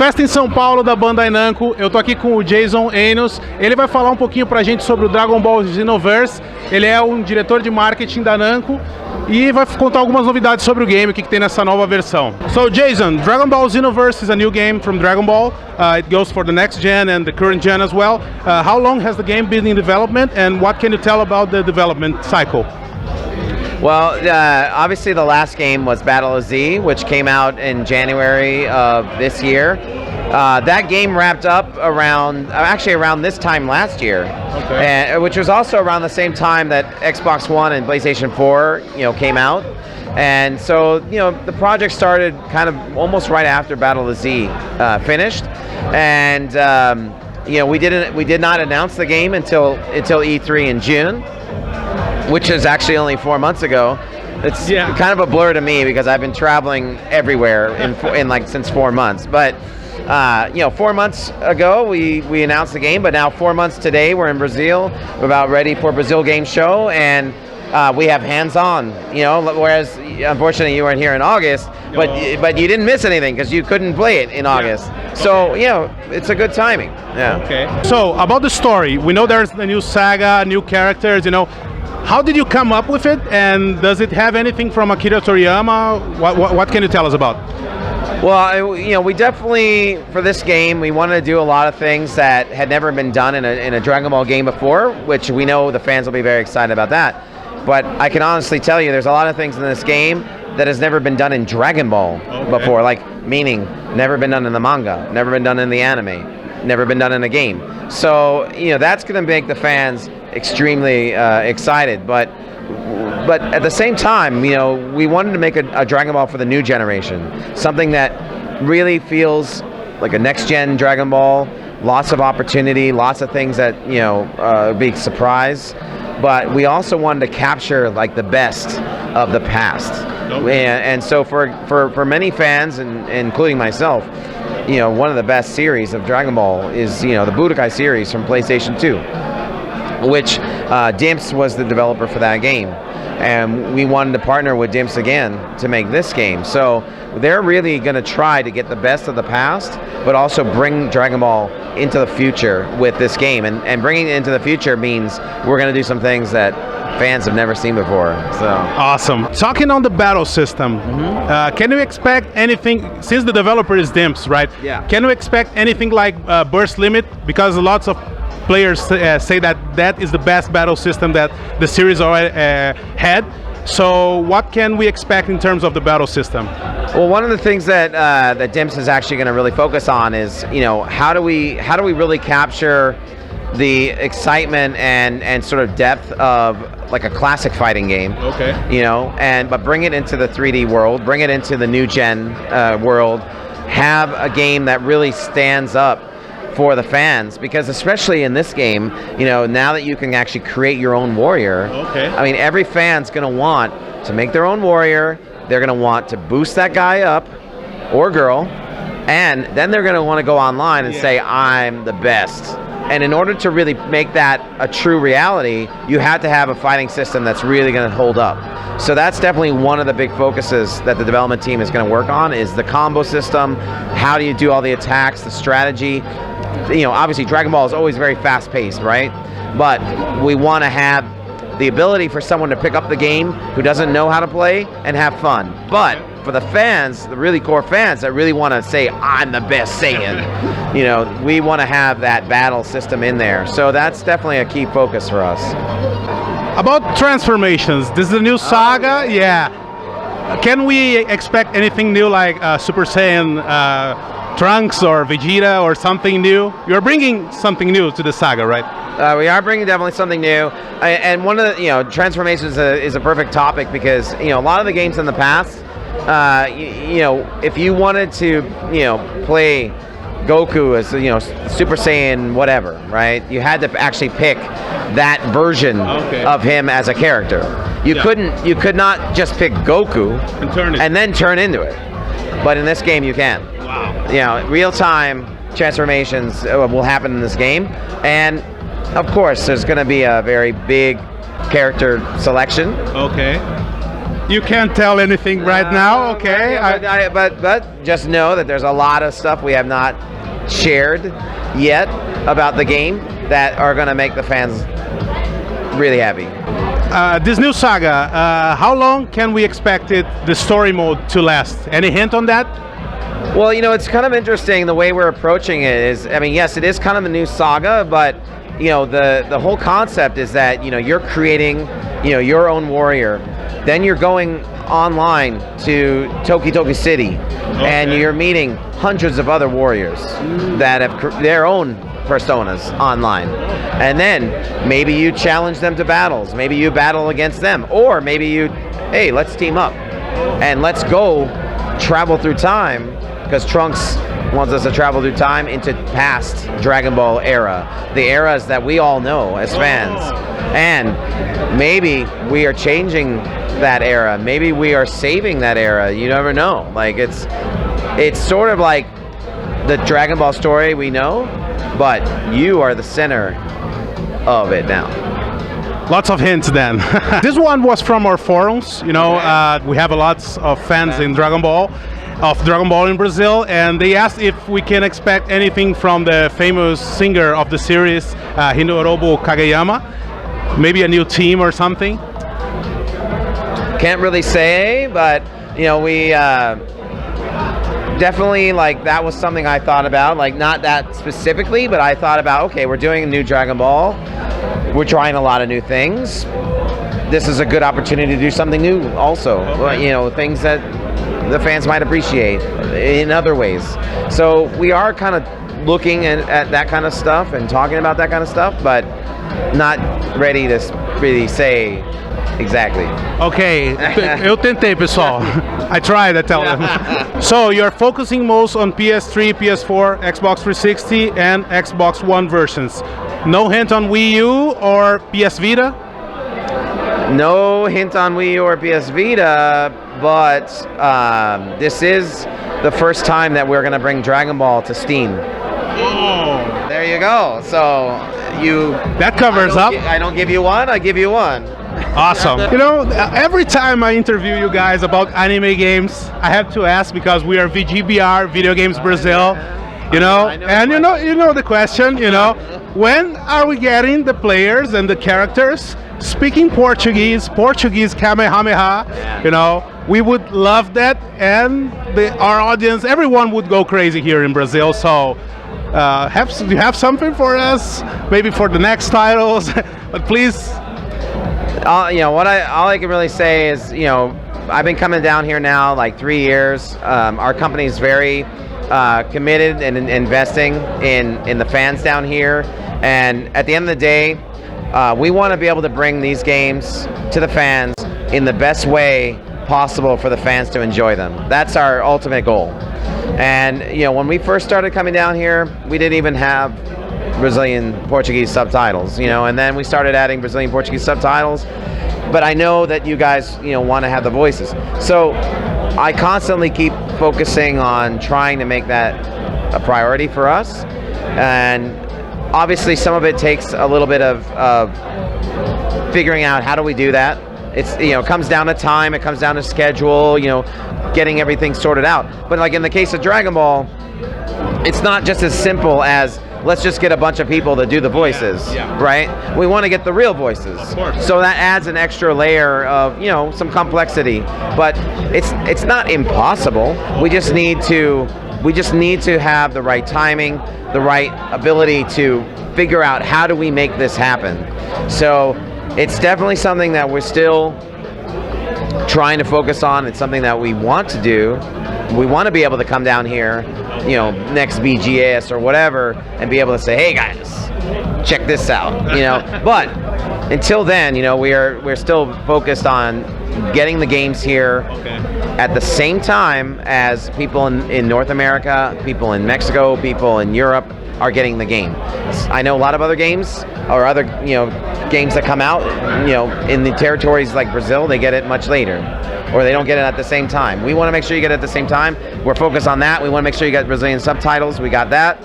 Festa em São Paulo da Bandai Namco. Eu tô aqui com o Jason Enos. Ele vai falar um pouquinho pra gente sobre o Dragon Ball Xenoverse. Ele é um diretor de marketing da Namco e vai contar algumas novidades sobre o game, o que tem nessa nova versão. So Jason, Dragon Ball Xenoverse is a new game from Dragon Ball. It goes for the next gen and the current gen as well. How long has the game been in development, and what can you tell about the development cycle? Well, obviously the last game was Battle of Z, which came out in January of this year. That game wrapped up around this time last year, okay. Which was also around the same time that Xbox One and PlayStation 4, came out. And so, the project started kind of almost right after Battle of Z finished, and we did not announce the game until E3 in June, which is actually only 4 months ago. It's kind of a blur to me because I've been traveling everywhere since 4 months. But 4 months ago we announced the game, but now 4 months today we're in Brazil. We're about ready for Brazil Game Show, and we have hands-on. Whereas unfortunately you weren't here in August, but you didn't miss anything because you couldn't play it in August. So it's a good timing. Yeah. Okay. So about the story, we know there's a new saga, new characters. How did you come up with it, and does it have anything from Akira Toriyama? What can you tell us about? Well, we definitely, for this game, we wanted to do a lot of things that had never been done in a Dragon Ball game before, which we know the fans will be very excited about that. But I can honestly tell you there's a lot of things in this game that has never been done in Dragon Ball before, meaning never been done in the manga, never been done in the anime, never been done in a game. So, that's going to make the fans extremely excited, but at the same time, we wanted to make a Dragon Ball for the new generation, something that really feels like a next-gen Dragon Ball, lots of opportunity, lots of things that, big surprise, but we also wanted to capture the best of the past. Okay. And so for many fans, and including myself, one of the best series of Dragon Ball is, the Budokai series from PlayStation 2. Which Dimps was the developer for that game, and we wanted to partner with Dimps again to make this game. So they're really going to try to get the best of the past, but also bring Dragon Ball into the future with this game. And bringing it into the future means we're going to do some things that fans have never seen before. So awesome. Talking on the battle system, can you expect anything, since the developer is Dimps, right? Yeah. Can you expect anything like burst limit? Because lots of players say that is the best battle system that the series already had. So what can we expect in terms of the battle system? Well, one of the things that Dimps is actually going to really focus on is, how do we really capture the excitement and sort of depth of a classic fighting game. Okay. But bring it into the 3D world, bring it into the new gen world, have a game that really stands up for the fans, because especially in this game, now that you can actually create your own warrior, I mean, every fan's going to want to make their own warrior. They're going to want to boost that guy up or girl, and then they're going to want to go online and say, I'm the best. And in order to really make that a true reality, you have to have a fighting system that's really going to hold up. So that's definitely one of the big focuses that the development team is going to work on, is the combo system. How do you do all the attacks, the strategy? Obviously Dragon Ball is always very fast-paced, right? But we want to have the ability for someone to pick up the game who doesn't know how to play and have fun. But for the fans, the really core fans that really want to say, I'm the best Saiyan, we want to have that battle system in there. So that's definitely a key focus for us. About transformations, this is a new saga, Can we expect anything new like Super Saiyan Trunks or Vegeta or something new? You're bringing something new to the saga, right? We are bringing definitely something new, and one of the transformations is a perfect topic, because a lot of the games in the past, if you wanted to play Goku as Super Saiyan whatever, right? You had to actually pick that version of him as a character. You could not just pick Goku and then turn into it. But in this game you can. Wow. Real-time transformations will happen in this game, and of course there's going to be a very big character selection. Okay. You can't tell anything right now, okay? But just know that there's a lot of stuff we have not shared yet about the game that are going to make the fans really happy. This new saga, how long can we expect the story mode to last? Any hint on that? Well, you know, it's kind of interesting the way we're approaching it is, I mean, yes, it is kind of a new saga, but, you know, the whole concept is that, you know, you're creating, you know, your own warrior. Then you're going online to Toki City, and you're meeting hundreds of other warriors that have their own personas online. And then maybe you challenge them to battles. Maybe you battle against them. Or maybe you, hey, let's team up and let's go travel through time, because Trunks wants us to travel through time into past Dragon Ball era, the eras that we all know as fans. And maybe we are changing that era. Maybe we are saving that era. You never know. Like it's sort of like the Dragon Ball story we know, but you are the center of it now. Lots of hints then. This one was from our forums. You know, we have a lot of fans in Dragon Ball in Brazil, and they asked if we can expect anything from the famous singer of the series, Hinorobu Kageyama. Maybe a new team or something. Can't really say, but you know, we definitely, like, that was something I thought about, like not that specifically, but I thought about, okay, we're doing a new Dragon Ball, we're trying a lot of new things, this is a good opportunity to do something new also. You know, things that the fans might appreciate in other ways. So we are kind of looking at that kind of stuff and talking about that kind of stuff, but not ready to really say exactly. Okay, eu tentei, pessoal. I tried to tell them. So you're focusing most on PS3, PS4, Xbox 360, and Xbox One versions. No hint on Wii U or PS Vita? No hint on Wii U or PS Vita, but this is the first time that we're going to bring Dragon Ball to Steam. Oh. There you go. So that covers up. I don't give you one, I give you one. Awesome. You know, every time I interview you guys about anime games, I have to ask, because we are VGBR, Video Games Brazil, you know, and you know the question, you know, when are we getting the players and the characters speaking Portuguese Kamehameha? You know, we would love that, and our audience, everyone would go crazy here in Brazil. So do you have something for us, maybe for the next titles? But please. You know, all I can really say is, you know, I've been coming down here now like 3 years. Our company is very committed and investing in the fans down here. And at the end of the day, we want to be able to bring these games to the fans in the best way possible for the fans to enjoy them. That's our ultimate goal. And, you know, when we first started coming down here, we didn't even have Brazilian Portuguese subtitles, you know, and then we started adding Brazilian Portuguese subtitles. But I know that you guys, you know, want to have the voices. So I constantly keep focusing on trying to make that a priority for us. And obviously some of it takes a little bit of figuring out how do we do that. It's, you know, it comes down to time, it comes down to schedule, you know, getting everything sorted out. But like in the case of Dragon Ball, it's not just as simple as let's just get a bunch of people to do the voices, right? We want to get the real voices. Of course. So that adds an extra layer of, you know, some complexity. But it's not impossible. We just need to have the right timing, the right ability to figure out how do we make this happen. So it's definitely something that we're still trying to focus on. It's something that we want to do. We want to be able to come down here, you know, next BGS or whatever, and be able to say, hey guys, check this out, you know. But until then, you know, we're still focused on getting the games here at the same time as people in North America, people in Mexico, people in Europe are getting the game. I know a lot of other games or other, you know, games that come out, you know, in the territories like Brazil, they get it much later, or they don't get it at the same time. We want to make sure you get it at the same time. We're focused on that. We want to make sure you got Brazilian subtitles. We got that.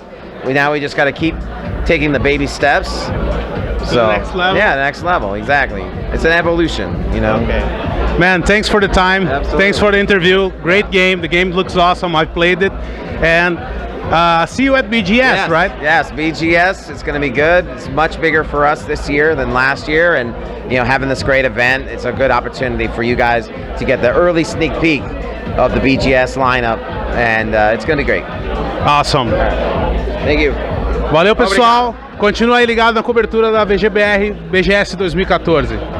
Now we just got to keep taking the baby steps. So the next level? Yeah, the next level, exactly. It's an evolution, you know. Okay. Man, thanks for the time. Absolutely. Thanks for the interview. Great game. The game looks awesome. I've played it. And see you at BGS, Yes, right? Yes, BGS. It's going to be good. It's much bigger for us this year than last year, and having this great event, it's a good opportunity for you guys to get the early sneak peek of the BGS lineup, and it's going to be great. Awesome. Thank you. Valeu, pessoal. Continua aí ligado na cobertura da VGBR BGS 2014.